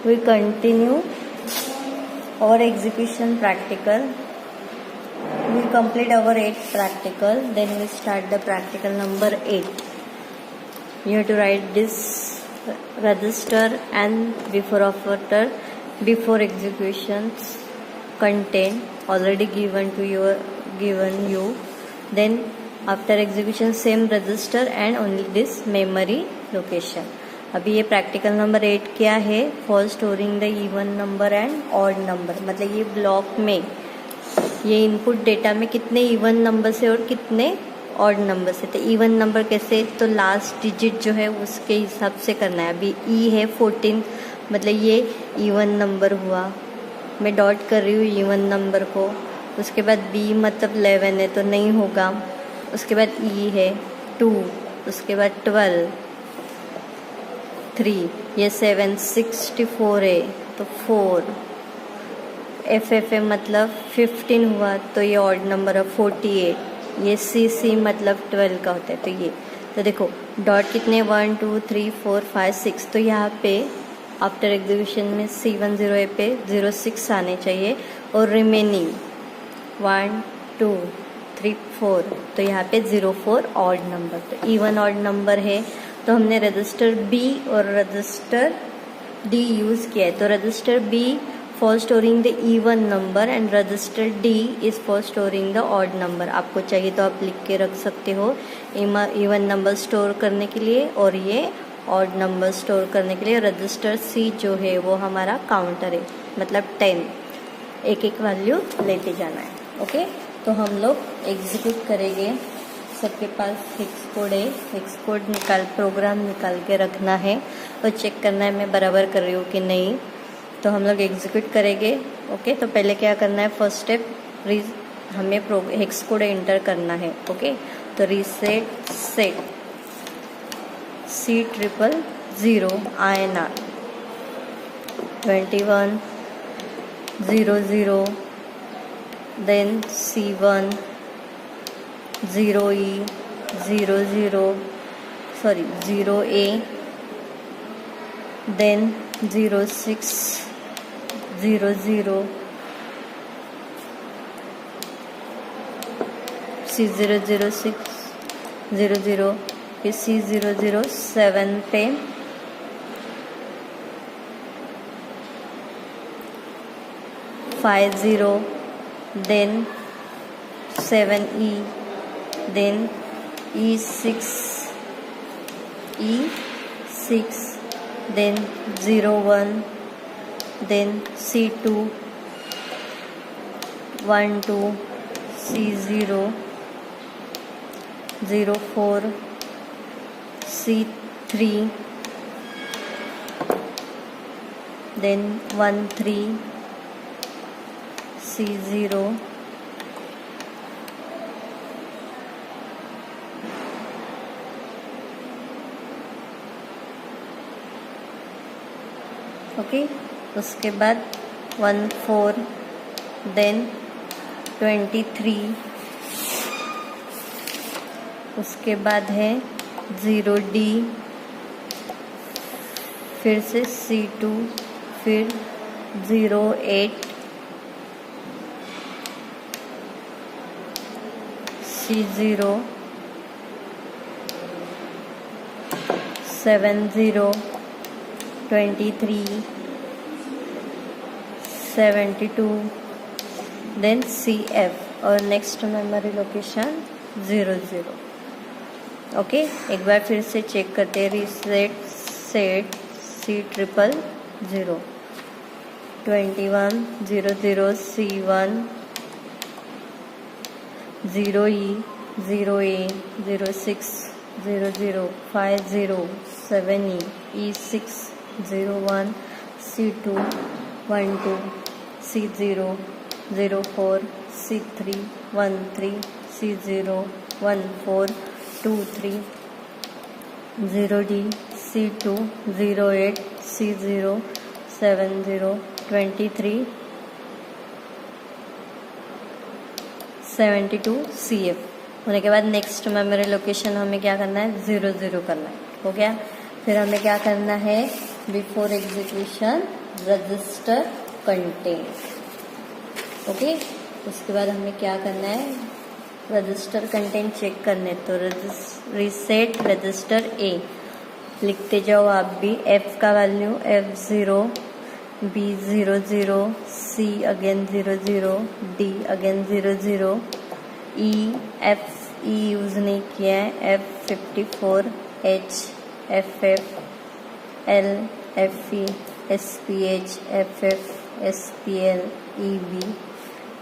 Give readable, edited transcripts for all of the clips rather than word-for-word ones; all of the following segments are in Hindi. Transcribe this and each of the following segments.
We continue our execution practical. We complete our 8th practical. Then we start the practical number 8. You have to write this register and before after before executions content already given you. Then after execution same register and only this memory location. अभी ये प्रैक्टिकल नंबर 8 क्या है, for storing the even number and odd number. मतलब ये ब्लॉक में ये इनपुट डेटा में कितने इवन नंबर से और कितने ऑड नंबर से. तो इवन नंबर कैसे, तो लास्ट डिजिट जो है उसके हिसाब से करना है. अभी ई है 14, मतलब ये इवन नंबर हुआ. मैं डॉट कर रही हूँ इवन नंबर को. उसके बाद बी मतलब 11 है तो नहीं होगा. उसके बाद ई है 2, उसके बाद 12, 3, ये 7, 64 है तो 4. एफ है मतलब 15 हुआ तो ये ऑड नंबर है 48. ये सी मतलब 12 का होता है तो ये. तो देखो डॉट कितने 1 2 3 4 5 6. तो यहाँ पे आफ्टर एग्जीक्यूशन में C10 पे 06 आने चाहिए और रिमेनिंग 1 2 3 4. तो यहाँ पे 04 ऑड नंबर. तो इवन ऑड नंबर है तो हमने रजिस्टर बी और रजिस्टर डी यूज़ किया है. तो register B for storing the even number and register D is for storing the odd number. आपको चाहिए तो आप लिख के रख सकते हो इवन नंबर स्टोर करने के लिए और ये ऑड नंबर स्टोर करने के लिए. रजिस्टर सी जो है वो हमारा काउंटर है, मतलब 10 एक एक वैल्यू लेते जाना है. ओके, तो हम लोग एग्जीक्यूट करेंगे. सबके पास हेक्स कोड है, हेक्स कोड प्रोग्राम निकाल के रखना है और चेक करना है मैं बराबर कर रही हूँ कि नहीं. तो हम लोग एग्जीक्यूट करेंगे. ओके, तो पहले क्या करना है, फर्स्ट स्टेप हमें हेक्स कोड एंटर करना है. ओके, तो reset set C000 INR 21 00, then C1 0E 0A, then 06 00, C006 00, फिर C007 पे 50, then 7E, then E6, then 01, then C2 12, C0 04, C3, then 13, C0, okay. उसके बाद 14, देन 23, उसके बाद है 0D, फिर से C2, फिर 08, C0 70, 23, 72, then CF और नेक्स्ट मेमोरी लोकेशन 00. ओके, एक बार फिर से चेक करते हैं. Reset set C000 21 00 C1 0E 0A 06 00 50 7E E6 01 C2 12 C0 04 C3 13 C0 14 23 0D C2 08 C0 70 23 72 CF. होने के बाद नेक्स्ट मेमोरी लोकेशन हमें क्या करना है 00 करना है. हो गया. फिर हमें क्या करना है before execution register content. Okay, उसके बाद हमें क्या करना है, रजिस्टर कंटेंट चेक करने, तो रीसेट रजिस्टर ए लिखते जाओ आप भी। एफ का value F0, B00, C again 00, D again 00, E use नहीं किया है, F54, H FF, L FE, SPH FF, SPL EB,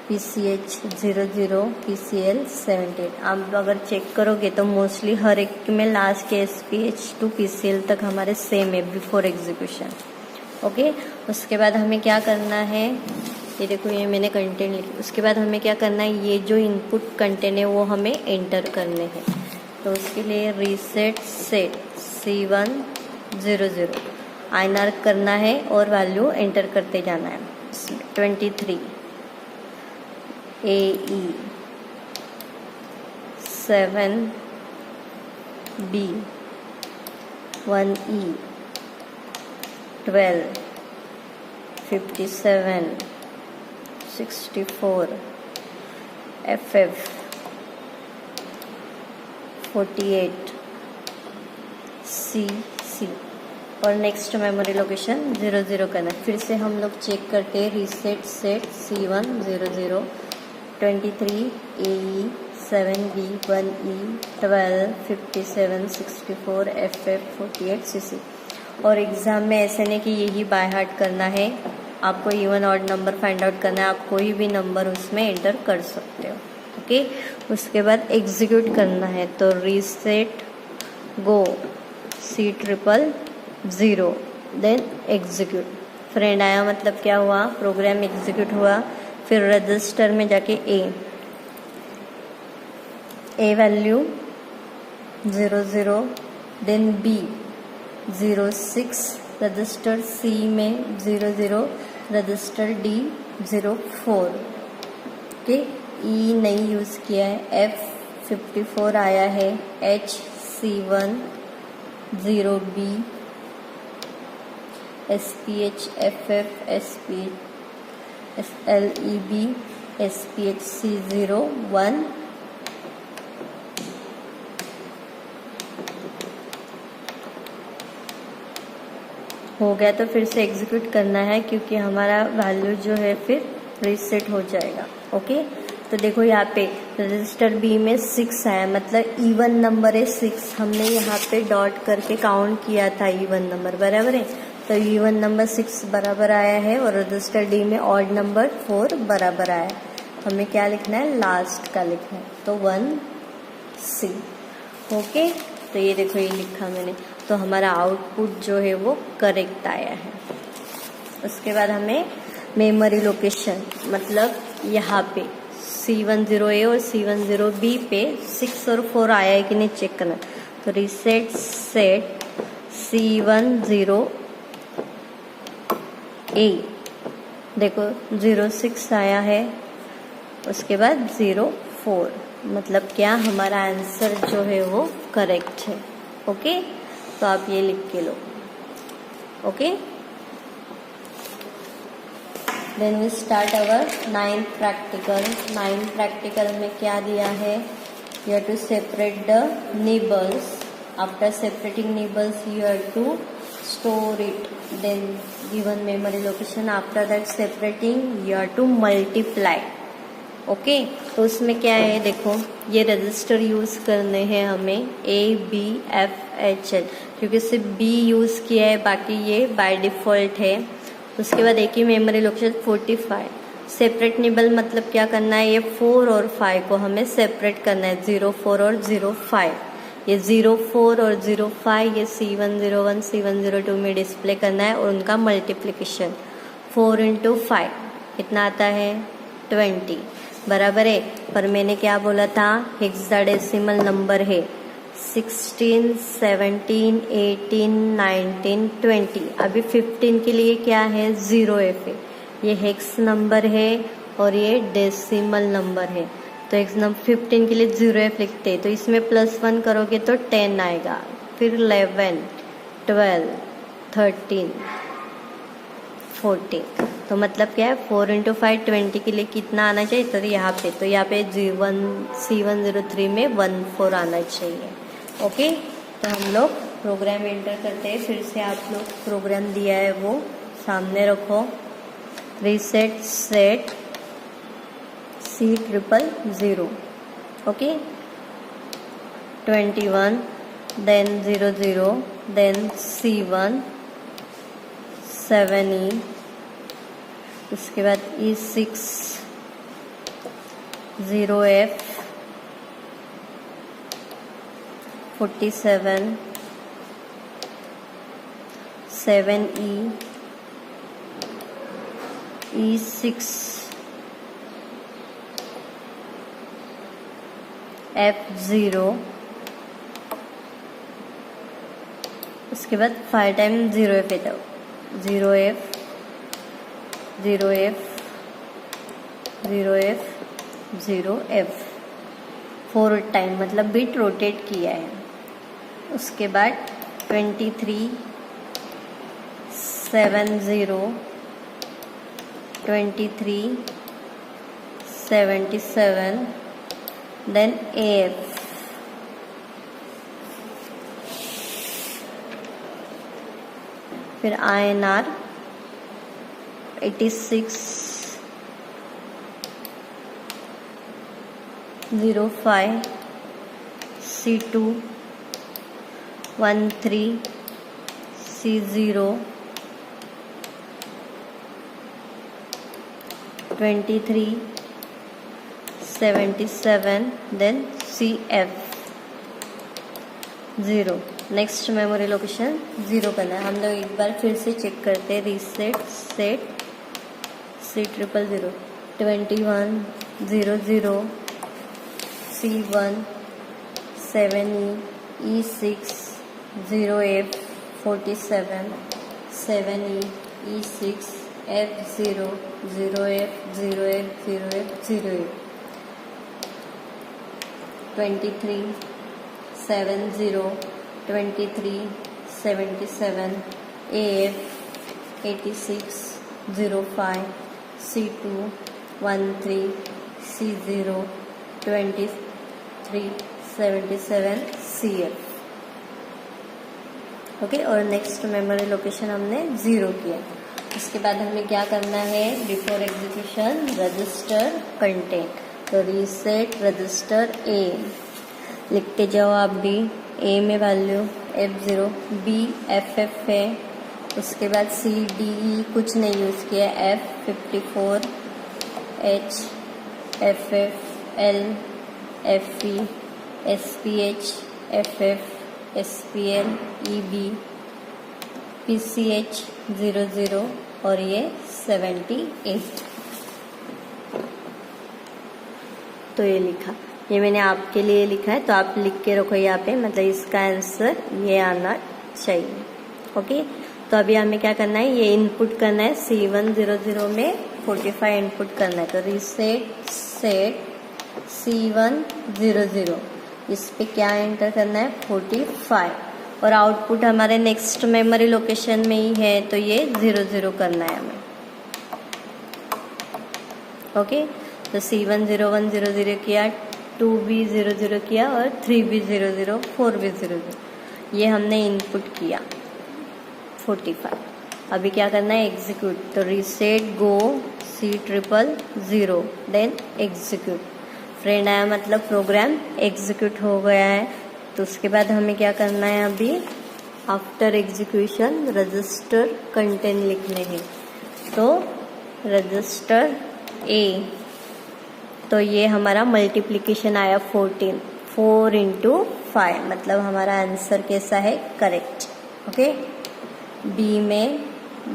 PCH 00, PCL 78। आप अगर चेक करोगे तो मोस्टली हर एक में लास्ट के SPH टू PCL तक हमारे सेम है बिफोर एग्जीक्यूशन। ओके, उसके बाद हमें क्या करना है, ये देखो ये मैंने कंटेंट लिखी। उसके बाद हमें क्या करना है, ये जो इनपुट कंटेंट है वो हमें एंटर करने हैं। तो उसके लिए रीसेट सेट C100 INR करना है और वैल्यू एंटर करते जाना है। 23 AE 7B 1E 12 57 64 FF 48 CC और नेक्स्ट मेमोरी लोकेशन 00 करना। फिर से हम लोग चेक करते हैं, reset set C100 23 AE 7B 1E 12 57 64 FF 48 CC। और एग्ज़ाम में ऐसे नहीं कि यही बाय हार्ट करना है, आपको even odd number find out करना है, आप कोई भी नंबर उसमें एंटर कर सकते हो। ओके, उसके बाद एग्जीक्यूट करना है, तो रीसेट गो C000 देन एग्जीक्यूट। फ्रेंड आया मतलब क्या हुआ, प्रोग्राम एग्जीक्यूट हुआ। फिर रजिस्टर में जाके A value 00 then B 06, register C में 00, रजिस्टर D 04। ओके, E नहीं यूज़ किया है, F54 आया है, H C1 0B SPH FF SPH LEB SPH C0 1 हो गया। तो फिर से एग्जीक्यूट करना है क्योंकि हमारा वैल्यू जो है फिर रीसेट हो जाएगा। ओके, तो देखो यहाँ पे रजिस्टर बी में 6 आया, मतलब इवन नंबर है 6। हमने यहाँ पे डॉट करके काउंट किया था इवन नंबर, बराबर है। तो इवन नंबर 6 बराबर आया है और रजिस्टर डी में ऑड नंबर 4 बराबर आया है। हमें क्या लिखना है, लास्ट का लिखना है, तो 1C। ओके, तो ये देखो ये लिखा मैंने, तो हमारा आउटपुट जो है वो करेक्ट आया है। उसके बाद हमें मेमोरी लोकेशन, मतलब यहाँ पे C10A और C10B पे 6 और 4 आया है कि नहीं चेक करना। तो रीसेट सेट C10A, देखो 06 आया है, उसके बाद 04, मतलब क्या हमारा आंसर जो है वो करेक्ट है। ओके, तो आप ये लिख के लो। Okay, then we start our 9th practical. 9th practical में क्या दिया है, you have to separate the nibbles. After separating nibbles you have to store it, then given memory location. After that separating you have to multiply. Okay, तो उसमें क्या है, देखो ये रजिस्टर यूज़ करने हैं हमें ABFHL, क्योंकि सिर्फ B यूज़ किया है, बाकी ये बाय डिफ़ॉल्ट है। उसके बाद एक ही मेमोरी लोकेशन 45। सेपरेट निबल मतलब क्या करना है, ये 4 और 5 को हमें सेपरेट करना है, 04 और 05। ये 04 और 05 ये C101 C102 में डिस्प्ले करना है और उनका मल्टीप्लिकेशन 4 × 5 कितना आता है, 20, बराबर है। पर मैंने क्या बोला था, हेक्साडेसिमल नंबर है, 16, 17, 18, 19, 20। अभी 15 के लिए क्या है, 0F है। ये हेक्स नंबर है और ये डेसिमल नंबर है। तो हेक्स नंबर 15 के लिए 0F लिखते हैं, तो इसमें +1 करोगे तो 10 आएगा, फिर 11, 12, 13, 40। तो मतलब क्या है 4 × 5 20 के लिए कितना आना चाहिए, तो यहाँ पे C103 में 14 आना चाहिए। ओके, तो हम लोग प्रोग्राम एंटर करते हैं। फिर से आप लोग प्रोग्राम दिया है वो सामने रखो। Reset set C000, okay, 21, then 00, then C1 7E, उसके बाद E6 0F 47 7E E6 F0, उसके बाद 5 टाइम 0F है, 0F 0F 0F 0F 4 time, मतलब बिट रोटेट किया है। उसके बाद 23 70 23 77, then AF, फिर INR 86 05 C2 13 C0 23 77, then CF 0। Next memory location 0 करना है। हम लोग एक बार फिर से चेक करते हैं। Reset set C000 21 00 C1 7E E6 0F 47 7E E6 F0 0F 0F 0F 0F 23 70 23 77 AF 86 05 C2 13 C0 23 77 CF। Okay, और नेक्स्ट मेमोरी लोकेशन हमने 0 किया। उसके बाद हमें क्या करना है, बिफोर एग्जीक्यूशन रजिस्टर कंटेंट। तो रीसेट रजिस्टर A लिखते जाओ आप भी। A में वैल्यू F0, B FF है, उसके बाद C D E कुछ नहीं यूज़ किया, F54 H FF L FE SPH FF SPL EB PCH 00 और ये 78। तो ये लिखा, ये मैंने आपके लिए लिखा है, तो आप लिख के रखो यहाँ पे, मतलब इसका आंसर ये आना चाहिए। ओके, तो अभी हमें क्या करना है, ये इनपुट करना है। C100 में 45 इनपुट करना है। तो रीसेट सेट C100, इस पे क्या एंटर करना है 45, और आउटपुट हमारे नेक्स्ट मेमोरी लोकेशन में ही है, तो ये 00 करना है हमें। ओके, तो C10100 किया, 2B00 किया, और 3B00 4B00, ये हमने इनपुट किया 45। अभी क्या करना है, एग्जीक्यूट। तो रीसेट गो C000 देन एग्जीक्यूट। फ्रेंड आया मतलब प्रोग्राम एग्जीक्यूट हो गया है। तो उसके बाद हमें क्या करना है, अभी आफ्टर एग्जीक्यूशन रजिस्टर कंटेंट लिखने हैं। तो रजिस्टर A, तो ये हमारा मल्टीप्लिकेशन आया 14, 4 × 5, मतलब हमारा आंसर कैसा है, करेक्ट। ओके, B में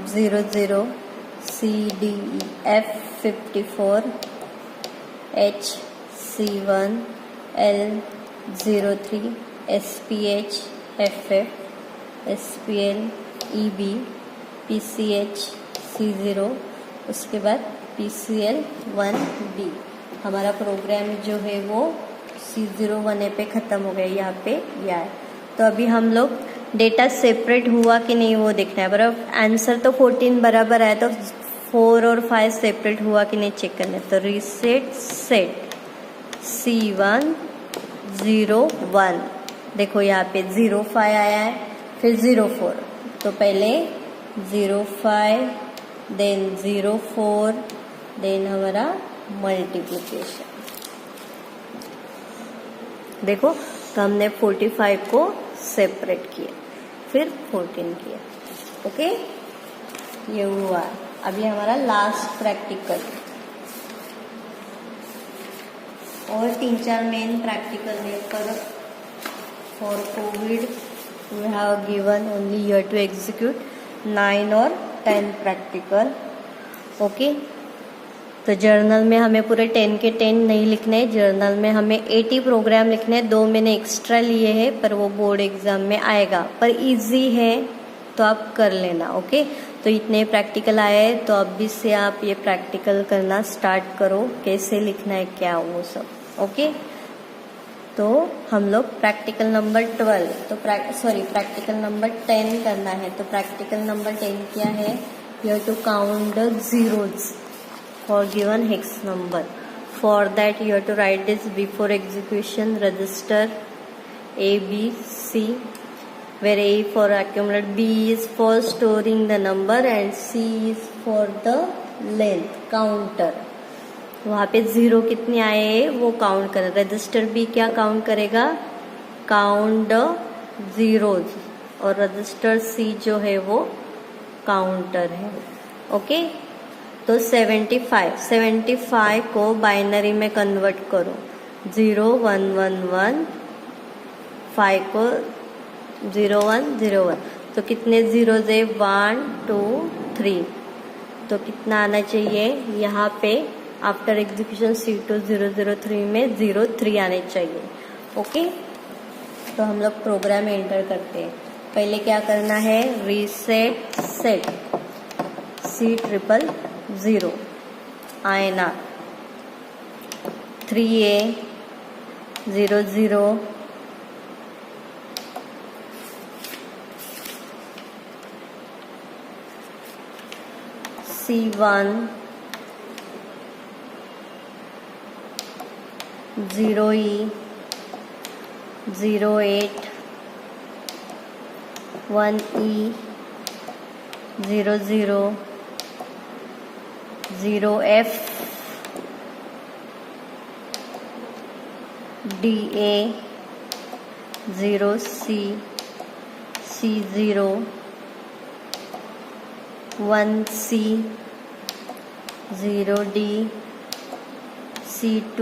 00 C D E F 54 H C1 L 03 SPH FF SPL EB PCH C0, उसके बाद PCL 1B। हमारा प्रोग्राम जो है वो C01A पे ख़त्म हो गया, यहाँ पे यह है। तो अभी हम लोग डेटा सेपरेट हुआ कि नहीं वो देखना है। बराबर, आंसर तो 14 बराबर है, तो 4 और 5 सेपरेट हुआ कि नहीं चेक करना है। तो रीसेट सेट C1 0 1, देखो यहाँ पे 05 आया है, फिर 04, तो पहले 05 देन 04 देन हमारा मल्टीप्लिकेशन। देखो तो हमने 45 को सेपरेट किया, फिर 14 किया। ओके, ये हुआ। अभी हमारा लास्ट प्रैक्टिकल, और 3-4 मेन प्रैक्टिकल पर for COVID we have given only year to execute 9 और 10 प्रैक्टिकल। ओके, तो जर्नल में हमें पूरे 10 के 10 नहीं लिखने हैं, जर्नल में हमें 80 प्रोग्राम लिखने हैं। 2 मैंने एक्स्ट्रा लिए हैं, पर वो बोर्ड एग्जाम में आएगा, पर इजी है तो आप कर लेना। ओके, तो इतने प्रैक्टिकल आए, तो अभी से आप ये प्रैक्टिकल करना स्टार्ट करो, कैसे लिखना है क्या वो सब। ओके, तो हम लोग प्रैक्टिकल नंबर 12, तो प्रैक्टिकल नंबर 10 करना है। तो प्रैक्टिकल नंबर 10 क्या है? You have to count the zeros for given hex number. For that you have to write this before execution register A, B, C, where A for accumulate, B is for storing the number and C is for the length counter. वहाँ पे 0 कितने आए हैं वो काउंट कर, रजिस्टर भी क्या काउंट करेगा? काउंट द zeros, और रजिस्टर C जो है वो काउंटर है। ओके, तो 75 को बाइनरी में कन्वर्ट करो, 0 1 1 1, 5 को 0 1 0 1, तो कितने जीरोज है? 1 2 3, तो कितना आना चाहिए यहाँ पे? आफ्टर एग्जीक्यूशन C2 003 में 03 आने चाहिए। ओके, तो हम लोग प्रोग्राम एंटर करते हैं। पहले क्या करना है? Reset set C000 INR 3A 00 C1 0E 08 1E 00 0F DA 0C C0 1C 0D C2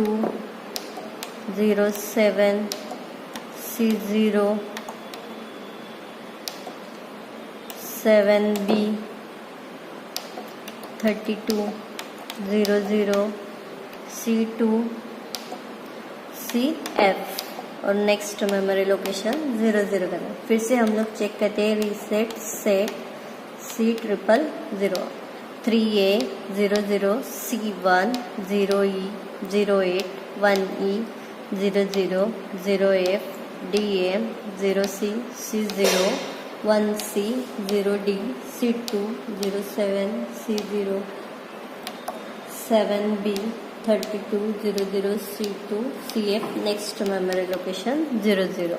07 C0 7B 32 00 C2 CF, और नेक्स्ट मेमोरी लोकेशन 00 करना। फिर से हम लोग चेक करते हैं, reset set C000 3A 00 C1 0E 08 1E 00 0F DA 0C C0 1C 0D C2 07 C0 7B 32 00 C2 CF, next memory location 00।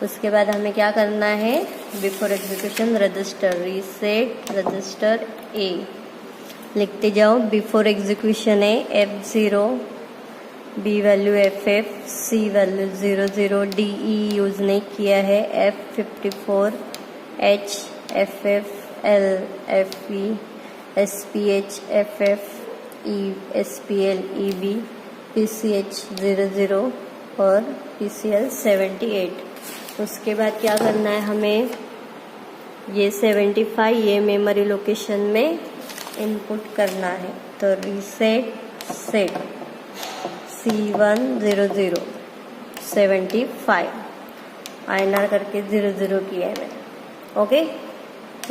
उसके बाद हमें क्या करना है? Before execution register, reset register A लिखते जाओ। बिफोर एग्जीक्यूशन है F0, B value FF, C value 00, DE use नहीं किया है, F54 H FF L FE SPH FF E SPL EB PCH 00 और PCL 78। उसके बाद क्या करना है हमें? ये 75 ये मेमोरी लोकेशन में इनपुट करना है। तो रीसेट सेट C1 00 75 INR करके 00 किया है मैंने। ओके,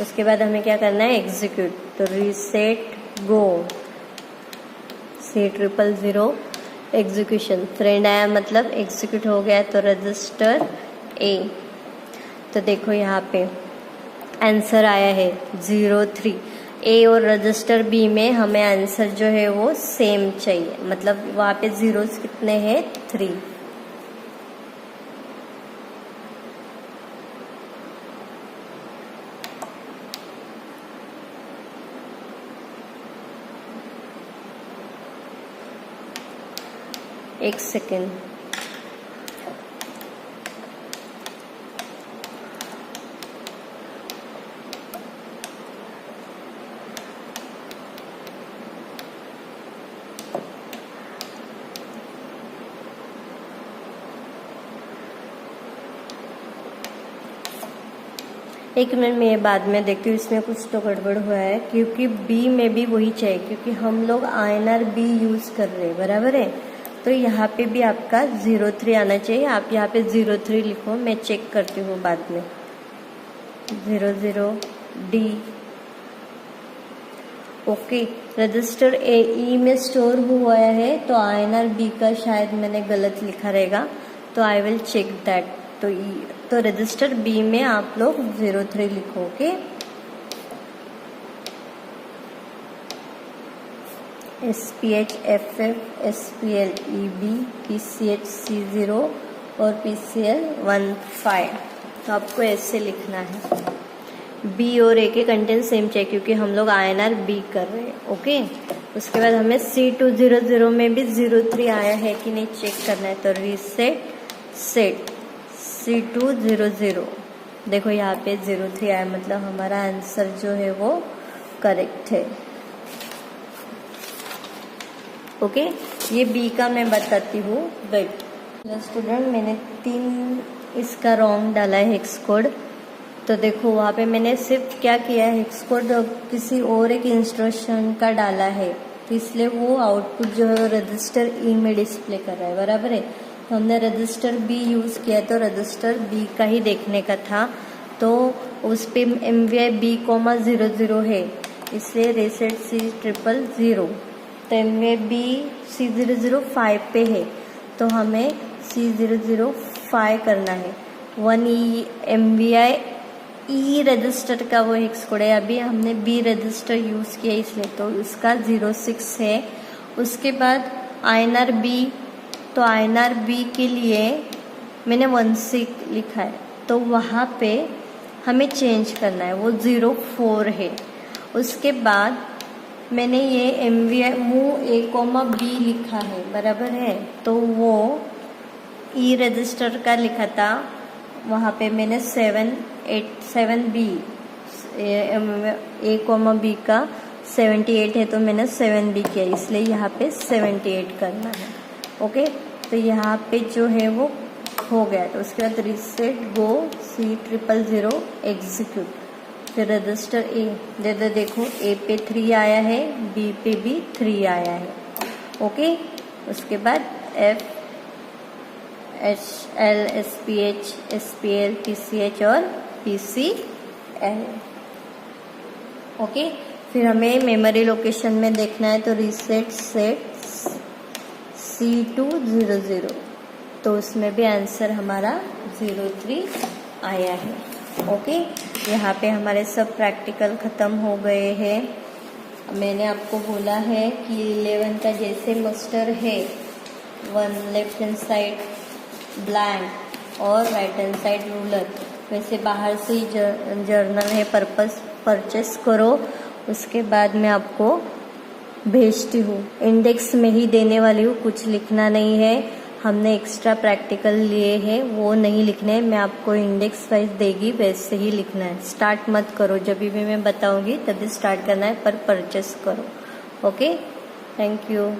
उसके बाद हमें क्या करना है? एग्जीक्यूट। तो रीसेट गो C000 एग्जीक्यूशन, फ्रेंड आया मतलब एग्जीक्यूट हो गया, तो रजिस्टर A। तो देखो यहाँ पे आंसर आया है 03। ए और रजिस्टर बी में हमें आंसर जो है वो सेम चाहिए, मतलब वहाँ पे जीरोस कितने हैं 3। एक सेकेंड, एक मिनट में ये बाद में देखती हूँ, इसमें कुछ तो गड़बड़ हुआ है, क्योंकि बी में भी वही चाहिए, क्योंकि हम लोग INR बी यूज़ कर रहे हैं, बराबर है। तो यहाँ पे भी आपका 03 आना चाहिए। आप यहाँ पे 03 लिखो, मैं चेक करती हूँ बाद में। 00D okay. रजिस्टर ई में स्टोर हुआ है, तो INR बी का शायद मैंने गलत लिखा रहेगा, तो आई विल चेक दैट। तो रजिस्टर बी में आप लोग 03 लिखोगे। SPH FF SPL EB PCH C0 और PCL 15, तो आपको ऐसे लिखना है। बी और ए के कंटेंट सेम चाहिए, क्योंकि हम लोग INR बी कर रहे हैं। ओके, उसके बाद हमें C200 में भी 03 आया है कि नहीं चेक करना है, तो रीसेट सेट C200। देखो यहाँ पे 03 आया, मतलब हमारा आंसर जो है वो करेक्ट है। ओके, ये बी का मैं बताती हूँ। वेट स्टूडेंट, मैंने 3 इसका रॉन्ग डाला है हेक्स कोड। तो देखो वहाँ पे मैंने सिर्फ क्या किया है, हेक्स कोड किसी और एक इंस्ट्रक्शन का डाला है, तो इसलिए वो आउटपुट जो है वो रजिस्टर ई में डिस्प्ले कर रहा है, बराबर है। तो हमने रजिस्टर बी यूज़ किया, तो रजिस्टर बी का ही देखने का था, तो उस पे MVI B,00 है, इसलिए रीसेट C000। तो MVI B C005 पे है, तो हमें C005 करना है। 1 MVI ई रजिस्टर का वो हेक्स कोड है, अभी हमने बी रजिस्टर यूज़ किया इसलिए, तो उसका 06 है। उसके बाद INR बी, तो INR बी के लिए मैंने 16 लिखा है, तो वहाँ पे हमें चेंज करना है, वो 04 है। उसके बाद मैंने ये MVI मूव A,B लिखा है, बराबर है, तो वो ई रजिस्टर का लिखा था, वहाँ पे मैंने 7B A,B का 78 है, तो मैंने 7B किया, इसलिए यहाँ पे 78 करना है। ओके, तो यहाँ पे जो है वो हो गया, तो उसके बाद रीसेट गो C000 एग्जीक्यूट, फिर रजिस्टर ए दे दे। देखो ए पे 3 आया है, बी पे भी 3 आया है। ओके, उसके बाद F H L SPH SPL PCH और PCL। ओके, फिर हमें मेमोरी लोकेशन में देखना है, तो रीसेट सेट C200, तो उसमें भी आंसर हमारा 03 आया है। ओके, यहाँ पे हमारे सब प्रैक्टिकल ख़त्म हो गए हैं। मैंने आपको बोला है कि 11 का जैसे मास्टर है, 1 लेफ्ट हैंड साइड ब्लैंक और राइट हैंड साइड रूलर, वैसे बाहर से ही जर्नल है पर्पस परचेस करो। उसके बाद मैं आपको भेजती हूँ, इंडेक्स में ही देने वाली हूँ, कुछ लिखना नहीं है। हमने एक्स्ट्रा प्रैक्टिकल लिए हैं, वो नहीं लिखने हैं, मैं आपको इंडेक्स वाइज देगी वैसे ही लिखना है। स्टार्ट मत करो, जब भी मैं बताऊँगी तभी स्टार्ट करना है, पर परचेस करो। Okay, thank you.